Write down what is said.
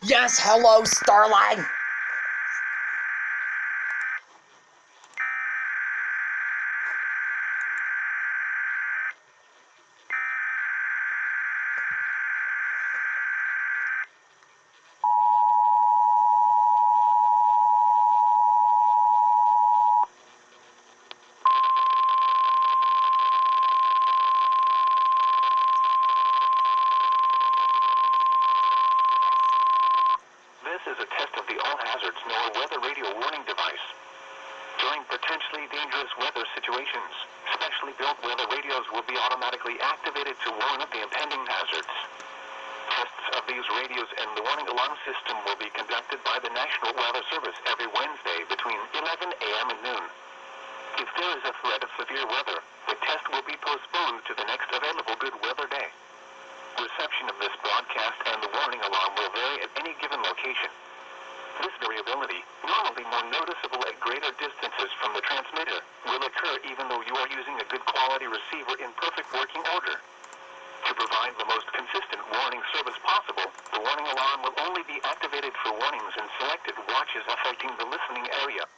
Yes, hello, Starling. This is a test of the All Hazards NOAA weather radio warning device. During potentially dangerous weather situations, specially built weather radios will be automatically activated to warn of the impending hazards. Tests of these radios and the warning alarm system will be conducted by the National Weather Service every Wednesday between 11 a.m. and noon. If there is a threat of severe weather, the test will be postponed to the next available good weather day. Reception of this broadcast and the warning alarm will vary at any given location. This variability, normally more noticeable at greater distances from the transmitter, will occur even though you are using a good quality receiver in perfect working order. To provide the most consistent warning service possible, the warning alarm will only be activated for warnings in selected watches affecting the listening area.